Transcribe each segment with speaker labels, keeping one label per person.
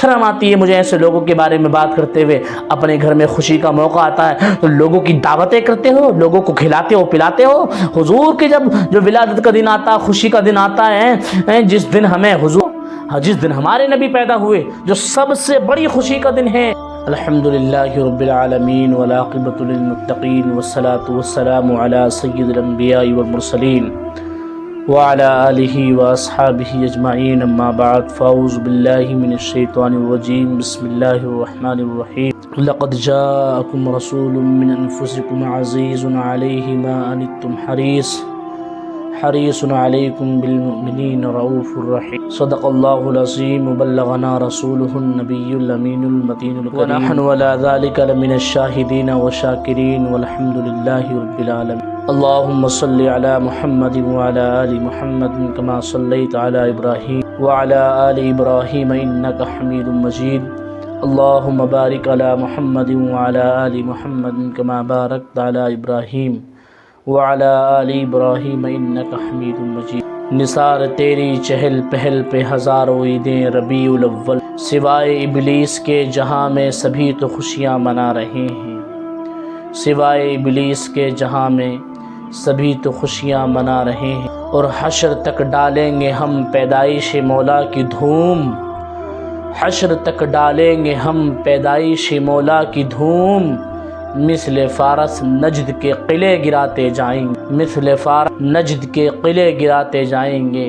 Speaker 1: شرم آتی ہے مجھے ایسے لوگوں کے بارے میں بات کرتے ہوئے۔ اپنے گھر میں خوشی کا موقع آتا ہے تو لوگوں کی دعوتیں کرتے ہو، لوگوں کو کھلاتے ہو پلاتے ہو۔ حضور کی جو ولادت کا دن آتا ہے، خوشی کا دن آتا ہے، جس دن ہمارے نبی پیدا ہوئے، جو سب سے بڑی خوشی کا دن ہے۔ الحمدللہ رب العالمین والعاقبۃ للمتقین والصلاة والسلام علی سید الانبیاء والمرسلین وعلی آلہ واصحابہ اجمعین، اما بعد، فاعوذ باللہ من الشیطان الرجیم، بسم اللہ الرحمن الرحیم۔ لقد جاءکم رسول من انفسکم عزیز علیہ ما عنتم حریص علیکم بالمؤمنین رؤوف الرحیم۔ صدق اللہ العظیم وبلغنا رسولہ النبی الامین المتین الکریم، ونحن علی ذلک لمن الشاہدین والشاکرین والحمد للہ رب العالمین۔ اللہم صل علی محمد وعلی آل محمد کما صلیت علی ابراہیم وعلی آل ابراہیم انک حمید مجید۔ اللہم بارک علی محمد وعلی آل محمد کما بارکت علی ابراہیم وعلی آل ابراہیم انک حمید مجید۔ نثار تیری چہل پہل پہ ہزاروں عیدیں ربیع الاول، سوائے ابلیس کے جہاں میں سبھی تو خوشیاں منا رہے ہیں، سوائے ابلیس کے جہاں میں سبھی تو خوشیاں منا رہے ہیں، اور حشر تک ڈالیں گے ہم پیدائش مولا کی دھوم، حشر تک ڈالیں گے ہم پیدائش مولا کی دھوم، مثل فارس نجد کے قلعے گراتے جائیں گے، مثل فارس نجد کے قلعے گراتے جائیں گے،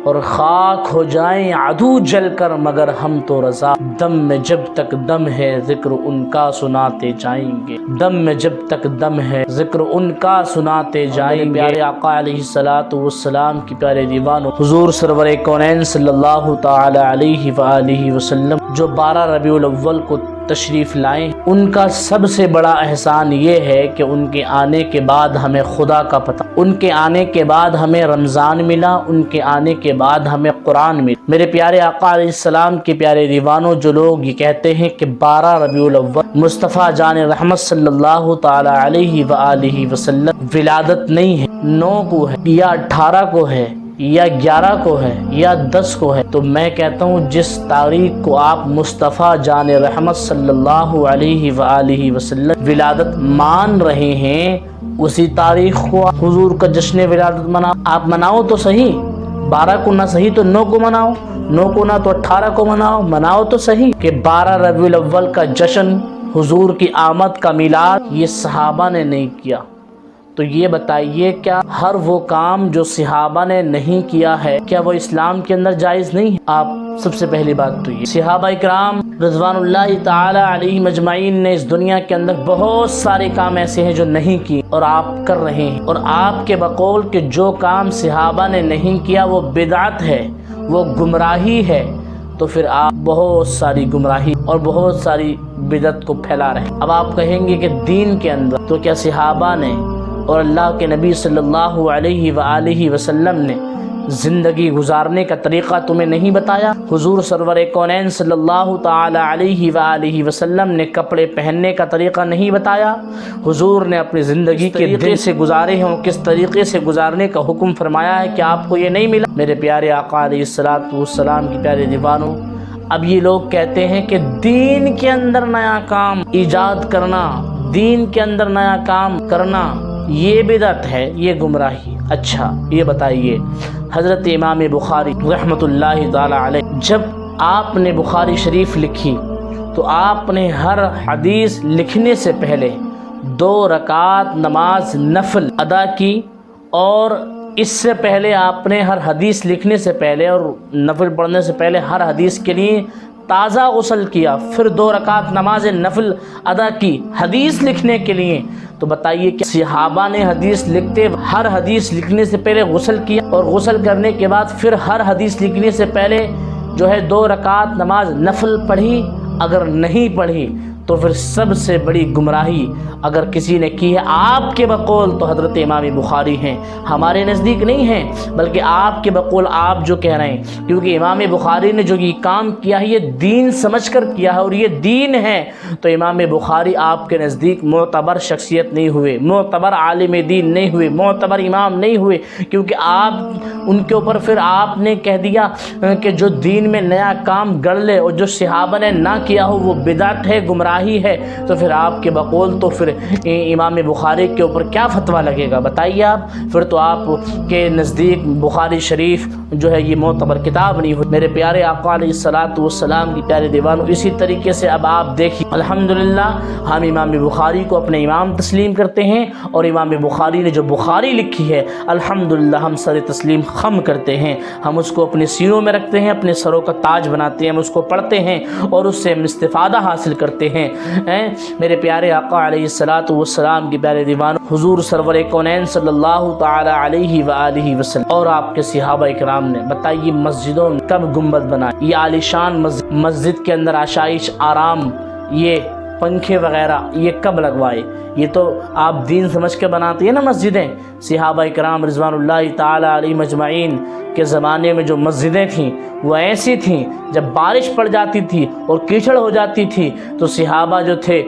Speaker 1: اور خاک ہو جائیں عدو جل کر مگر ہم تو رضا، دم میں جب تک دم ہے ذکر ان کا سناتے جائیں گے، دم میں جب تک دم ہے ذکر ان کا سناتے جائیں گے۔ پیارے آقا علیہ الصلوۃ والسلام کی پیارے دیوانوں، حضور سرور کونین صلی اللہ تعالی علیہ وآلہ وسلم جو 12 ربیع الاول کو تشریف لائیں، ان کا سب سے بڑا احسان یہ ہے کہ ان کے آنے کے بعد ہمیں خدا کا پتہ، ان کے آنے کے بعد ہمیں رمضان ملا، ان کے آنے کے بعد ہمیں قرآن ملا۔ میرے پیارے آقا علیہ السلام کے پیارے دیوانوں، جو لوگ یہ کہتے ہیں کہ 12 ربیع الاول مصطفیٰ جان رحمت صلی اللہ تعالی علیہ وآلہ وسلم ولادت نہیں ہے، 9 کو ہے یا 18 کو ہے یا 11 کو ہے یا 10 کو ہے، تو میں کہتا ہوں جس تاریخ کو آپ مصطفیٰ جان رحمت صلی اللہ علیہ وآلہ وسلم ولادت مان رہے ہیں، اسی تاریخ کو حضور کا جشن ولادت مناؤ۔ آپ مناؤ تو صحیح، 12 کو نہ صحیح تو 9 کو مناؤ، 9 کو نہ تو 18 کو مناؤ، مناؤ تو صحیح کہ 12 ربیع الاول کا جشن، حضور کی آمد کا میلاد، یہ صحابہ نے نہیں کیا۔ تو یہ بتائیے کیا ہر وہ کام جو صحابہ نے نہیں کیا ہے کیا وہ اسلام کے اندر جائز نہیں ہے؟ آپ سب سے پہلی بات تو یہ، صحابہ اکرام رضوان اللہ تعالی علیہم اجمعین نے اس دنیا کے اندر بہت سارے کام ایسے ہیں جو نہیں کیے اور آپ کر رہے ہیں، اور آپ کے بقول کہ جو کام صحابہ نے نہیں کیا وہ بدعت ہے، وہ گمراہی ہے، تو پھر آپ بہت ساری گمراہی اور بہت ساری بدعت کو پھیلا رہے ہیں۔ اب آپ کہیں گے کہ دین کے اندر تو کیا صحابہ نے اور اللہ کے نبی صلی اللہ علیہ وآلہ وسلم نے زندگی گزارنے کا طریقہ تمہیں نہیں بتایا؟ حضور سرور کونین صلی اللہ تعالی علیہ وآلہ وسلم نے کپڑے پہننے کا طریقہ نہیں بتایا؟ حضور نے اپنی زندگی کے طریقے سے گزارے ہوں، کس طریقے سے گزارنے کا حکم فرمایا ہے کہ آپ کو یہ نہیں ملا؟ میرے پیارے آقا علیہ الصلوۃ والسلام کی پیارے دیوانوں، اب یہ لوگ کہتے ہیں کہ دین کے اندر نیا کام ایجاد کرنا، دین کے اندر نیا کام کرنا یہ بدعت ہے، یہ گمراہی۔ اچھا یہ بتائیے، حضرت امام بخاری رحمۃ اللہ تعالی علیہ جب آپ نے بخاری شریف لکھی تو آپ نے ہر حدیث لکھنے سے پہلے 2 رکعت نماز نفل ادا کی، اور اس سے پہلے آپ نے ہر حدیث لکھنے سے پہلے اور نفل پڑھنے سے پہلے ہر حدیث کے لیے تازہ غسل کیا، پھر 2 رکعت نماز نفل ادا کی حدیث لکھنے کے لیے۔ تو بتائیے کہ صحابہ نے حدیث لکھتے ہر حدیث لکھنے سے پہلے غسل کیا، اور غسل کرنے کے بعد پھر ہر حدیث لکھنے سے پہلے جو ہے 2 رکعت نماز نفل پڑھی؟ اگر نہیں پڑھی تو پھر سب سے بڑی گمراہی اگر کسی نے کی ہے آپ کے بقول تو حضرت امام بخاری ہیں، ہمارے نزدیک نہیں ہیں، بلکہ آپ کے بقول آپ جو کہہ رہے ہیں، کیونکہ امام بخاری نے جو یہ کام کیا ہے یہ دین سمجھ کر کیا ہے اور یہ دین ہے، تو امام بخاری آپ کے نزدیک معتبر شخصیت نہیں ہوئے، معتبر عالم دین نہیں ہوئے، معتبر امام نہیں ہوئے، کیونکہ آپ ان کے اوپر پھر آپ نے کہہ دیا کہ جو دین میں نیا کام گڑھ لے اور جو صحابہ نے نہ کیا ہو وہ بدعت ہے، گمراہی ہے، تو پھر آپ کے بقول تو پھر امام بخاری کے اوپر کیا فتویٰ لگے گا بتائیے آپ؟ پھر تو آپ کے نزدیک بخاری شریف جو ہے یہ معتبر کتاب نہیں ہوئی۔ میرے پیارے آقا علیہ الصلوۃ والسلام کی پیارے دیوانوں، اسی طریقے سے اب آپ دیکھیے الحمدللہ ہم امام بخاری کو اپنے امام تسلیم کرتے ہیں، اور امام بخاری نے جو بخاری لکھی ہے الحمدللہ ہم سر تسلیم خم کرتے ہیں، ہم اس کو اپنے سینوں میں رکھتے ہیں، اپنے سروں کا تاج بناتے ہیں، ہم اس کو پڑھتے ہیں اور اس سے ہم استفادہ حاصل کرتے ہیں۔ میرے پیارے آقا علیہ الصلوۃ والسلام کی پیارے دیوانوں، حضور سرور کونین صلی اللہ تعالی علیہ وآلہ وسلم اور آپ کے صحابہ اکرام نے بتائیے مسجدوں میں کب گنبد بنائے، یہ عالیشان مسجد کے اندر آشائش آرام، یہ پنکھے وغیرہ یہ کب لگوائے؟ یہ تو آپ دین سمجھ کے بناتے ہیں نا مسجدیں۔ صحابہ اکرام رضوان اللہ تعالی علیہم اجمعین کے زمانے میں جو مسجدیں تھیں وہ ایسی تھیں، جب بارش پڑ جاتی تھی اور کیچڑ ہو جاتی تھی تو صحابہ جو تھے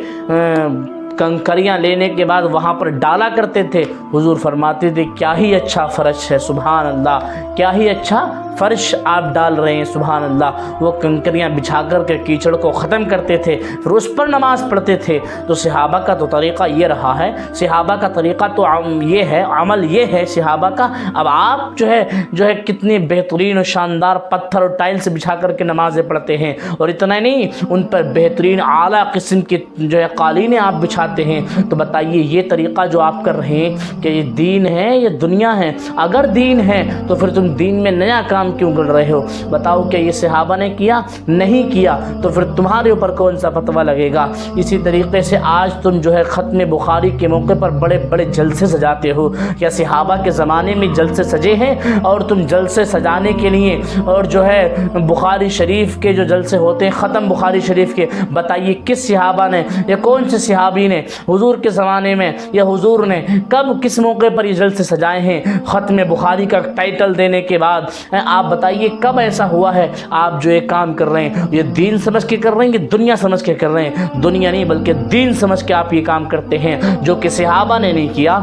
Speaker 1: کنکریاں لینے کے بعد وہاں پر ڈالا کرتے تھے۔ حضور فرماتے تھے کیا ہی اچھا فرش ہے، سبحان اللہ، کیا ہی اچھا فرش آپ ڈال رہے ہیں، سبحان اللہ۔ وہ کنکریاں بچھا کر کے کیچڑ کو ختم کرتے تھے، پھر اس پر نماز پڑھتے تھے۔ تو صحابہ کا تو طریقہ یہ رہا ہے، صحابہ کا طریقہ تو یہ ہے، عمل یہ ہے صحابہ کا۔ اب آپ جو ہے کتنی بہترین اور شاندار پتھر اور ٹائلس بچھا کر کے نمازیں پڑھتے ہیں، اور اتنا نہیں ان پر بہترین اعلیٰ قسم کی جو ہے قالینیں آپ بچھاتے ہیں۔ تو بتائیے یہ طریقہ جو آپ کر رہے ہیں کہ یہ دین ہے یا دنیا ہے؟ اگر دین ہے تو پھر تم دین میں نیا کام کیوں کر رہے ہو؟ بتاؤ کہ یہ صحابہ نے کیا؟ نہیں کیا، تو پھر تمہارے اوپر کون سا فتویٰ لگے گا؟ اسی طریقے سے آج تم جو ہے ختم بخاری کے موقع پر بڑے بڑے جلسے سجاتے ہو، کیا صحابہ کے زمانے میں جلسے سجے ہیں؟ اور تم جلسے سجانے کے لیے اور جو ہے بخاری شریف کے جو جلسے ہوتے ہیں ختم بخاری شریف کے، بتائیے کس صحابہ نے یا کون سے صحابی نے حضور کے زمانے میں یا حضور نے کب کس موقع پر یہ جلسے سجائے ہیں ختم بخاری کا ٹائٹل دینے کے بعد؟ آپ بتائیے کب ایسا ہوا ہے؟ آپ جو یہ کام کر رہے ہیں یہ دین سمجھ کے کر رہے ہیں کہ دنیا سمجھ کے کر رہے ہیں؟ دنیا نہیں بلکہ دین سمجھ کے آپ یہ کام کرتے ہیں، جو کہ صحابہ نے نہیں کیا،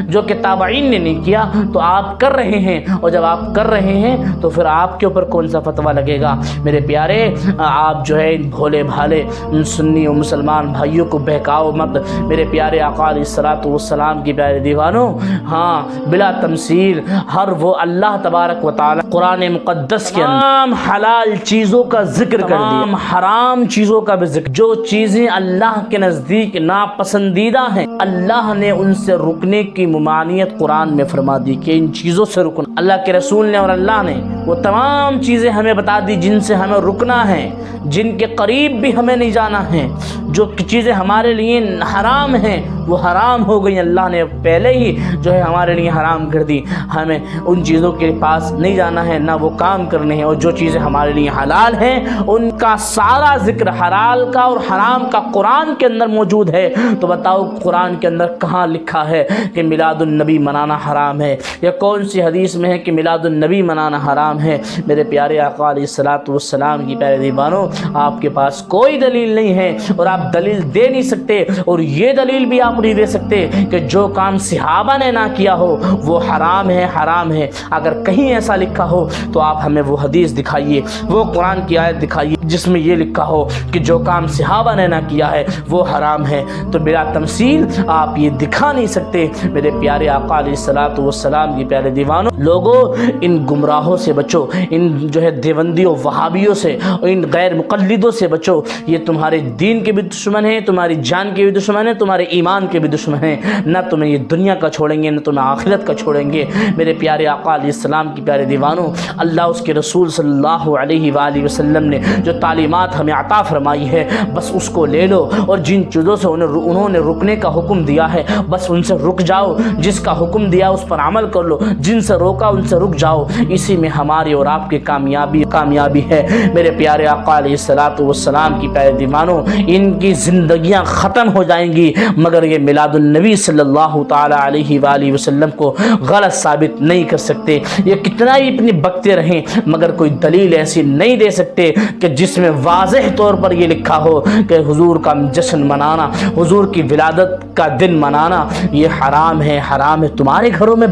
Speaker 1: جو کہ تابعین نے نہیں کیا، تو آپ کر رہے ہیں۔ اور جب آپ کر رہے ہیں تو پھر آپ کے اوپر کون سا فتویٰ لگے گا؟ میرے پیارے آپ جو ہے بھولے بھالے سنی و مسلمان بھائیوں کو بہکاؤ مت۔ میرے پیارے آقا علیہ الصلوۃ والسلام کی پیارے دیوانوں، ہاں بلا تمثیل ہر وہ اللہ تبارک و تعالی قرآن مقدس کے اندر تمام حلال چیزوں کا ذکر کر دیا، تمام حرام چیزوں کا بھی ذکر۔ جو چیزیں اللہ کے نزدیک ناپسندیدہ ہیں اللہ نے ان سے رکنے کی ممانعت قرآن میں فرما دی کہ ان چیزوں سے رکنا۔ اللہ کے رسول نے اور اللہ نے وہ تمام چیزیں ہمیں بتا دی جن سے ہمیں رکنا ہے، جن کے قریب بھی ہمیں نہیں جانا ہے۔ جو چیزیں ہمارے لیے حرام ہیں وہ حرام ہو گئی، اللہ نے پہلے ہی جو ہے ہمارے لیے حرام کر دی۔ ہمیں ان چیزوں کے پاس نہیں جانا ہے، نہ وہ کام کرنے ہیں، اور جو چیزیں ہمارے لیے حلال ہیں ان کا سارا ذکر حلال کا اور حرام کا قرآن کے اندر موجود ہے۔ تو بتاؤ قرآن کے اندر کہاں لکھا ہے کہ میلاد النبی منانا حرام ہے؟ یا کون سی حدیث میں ہے کہ میلاد النبی منانا حرام ہے؟ میرے پیارے آقا علیہ الصلوۃ والسلام کی پیارے دیوانوں، آپ کے پاس کوئی دلیل نہیں ہے اور آپ دلیل دے نہیں سکتے، اور یہ دلیل بھی آپ نہیں دے سکتے کہ جو کام صحابہ نے نہ کیا ہو وہ حرام ہے، حرام ہے۔ اگر کہیں ایسا لکھا ہو تو آپ ہمیں وہ حدیث دکھائیے، وہ قرآن کی آیت دکھائیے جس میں یہ لکھا ہو کہ جو کام صحابہ نے نہ کیا ہے وہ حرام ہے۔ تو بلا تمثیل آپ یہ دکھا نہیں سکتے۔ میرے پیارے آقا علیہ الصلوۃ والسلام کی پیارے دیوانوں، لوگوں ان گمراہوں سے بچو، ان جو ہے دیوبندیوں وہابیوں سے، ان غیر مقلدوں سے بچو۔ یہ تمہارے دین کے بھی دشمن ہیں، تمہاری جان کے بھی دشمن ہیں، تمہارے ایمان جان کے بھی دشمن ہیں، نہ تمہیں یہ دنیا کا چھوڑیں گے نہ تمہیں آخرت کا چھوڑیں گے۔ میرے پیارے آقا علیہ السلام کی پیارے دیوانوں، اللہ اس کے رسول صلی اللہ علیہ وآلہ وسلم نے جو تعلیمات ہمیں عطا فرمائی ہے بس اس کو لے لو، اور جن چیزوں سے انہوں نے رکنے کا حکم دیا ہے بس ان سے رک جاؤ، جس کا حکم دیا اس پر عمل کر لو، جن سے روکا ان سے رک جاؤ، اسی میں ہماری اور آپ کی کامیابی ہے۔ میرے پیارے آقا علیہ السلام کی پیارے دیوانوں، ان کی زندگیاں ختم ہو جائیں گی مگر یہ میلاد النبی صلی اللہ تعالی علیہ وآلہ وسلم کو غلط ثابت نہیں کر سکتے۔ یہ کتنا ہی اپنی بکتے رہیں مگر کوئی دلیل ایسی نہیں دے سکتے کہ جس میں واضح طور پر یہ لکھا ہو کہ حضور کا جشن منانا، حضور کی ولادت کا دن منانا یہ حرام ہے، حرام ہے۔ تمہارے گھروں میں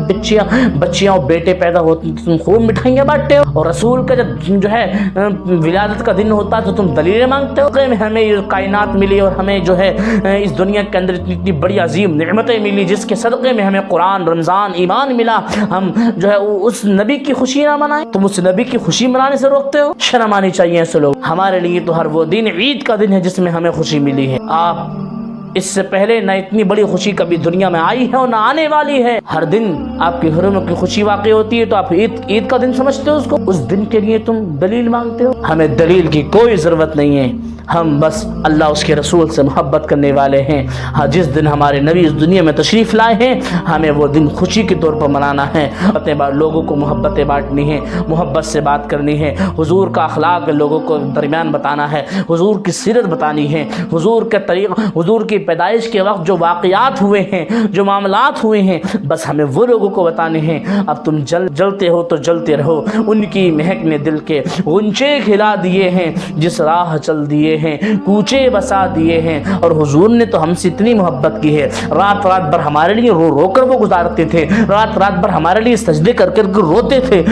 Speaker 1: بچیاں اور بیٹے پیدا ہوتے ہیں، تم خوب مٹھائیاں بانٹتے ہو، اور رسول کا جب جو ہے ولادت کا دن ہوتا ہے تو تم دلیلیں مانگتے ہو کہ ہمیں یہ کائنات ملی اور ہمیں جو ہے اس دنیا کے اندر اتنی بڑی عظیم نعمتیں ملی جس کے صدقے میں ہمیں قرآن، رمضان، ایمان ملا، ہم جو ہے اس نبی کی خوشی نہ منائیں؟ تم اس نبی کی خوشی منانے سے روکتے ہو؟ شرم آنی چاہیے ایسے لوگ۔ ہمارے لیے تو ہر وہ دن عید کا دن ہے جس میں ہمیں خوشی ملی ہے۔ آپ اس سے پہلے نہ اتنی بڑی خوشی کبھی دنیا میں آئی ہے اور نہ آنے والی ہے۔ ہر دن آپ کے گھروں میں کوئی خوشی واقع ہوتی ہے تو آپ عید کا دن سمجھتے ہو اس کو، اس دن کے لیے تم دلیل مانگتے ہو۔ ہمیں دلیل کی کوئی ضرورت نہیں ہے، ہم بس اللہ اس کے رسول سے محبت کرنے والے ہیں۔ ہاں، جس دن ہمارے نبی اس دنیا میں تشریف لائے ہیں ہمیں وہ دن خوشی کے طور پر منانا ہے، لوگوں کو محبتیں بانٹنی ہے، محبت سے بات کرنی ہے، حضور کا اخلاق لوگوں کو درمیان بتانا ہے، حضور کی سیرت بتانی ہے، حضور کے طریقہ، حضور کی پیدائش کے وقت جو واقعات ہوئے ہیں، جو معاملات ہوئے ہیں بس ہمیں وہ لوگوں کو بتانے ہیں۔ اب تم جلتے ہو تو جلتے رہو، ان کی مہک نے دل کے غنچے کھلا دیے ہیں، جس راہ چل دیے ہیں کوچے بسا دیے ہیں۔ اور حضور نے تو ہم سے اتنی محبت کی ہے، رات رات بھر ہمارے لیے رو رو کر وہ گزارتے تھے، رات رات بھر ہمارے لیے سجدے کر کر روتے تھے۔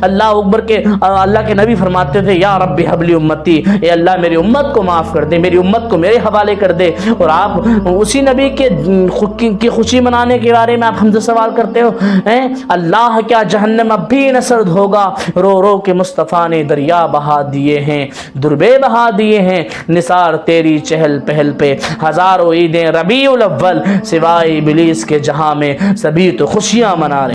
Speaker 1: اللہ اکبر کے اللہ کے نبی فرماتے تھے یا رب حب لی امتی، اے اللہ میری امت کو معاف کر دے، میری امت کو میرے حوالے کر دے۔ اور آپ اسی نبی کی خوشی منانے کے بارے میں آپ ہم سے سوال کرتے ہو۔ اللہ کیا جہنم اب بھی نہ سرد ہوگا، رو رو کے مصطفیٰ نے دریا بہا دیے ہیں، دربے بہا دیے ہیں، نثار تیری چہل پہل پہ ہزاروں عیدیں ربیع الاول، سوائے ابلیس کے جہاں میں سبھی تو خوشیاں منا رہے۔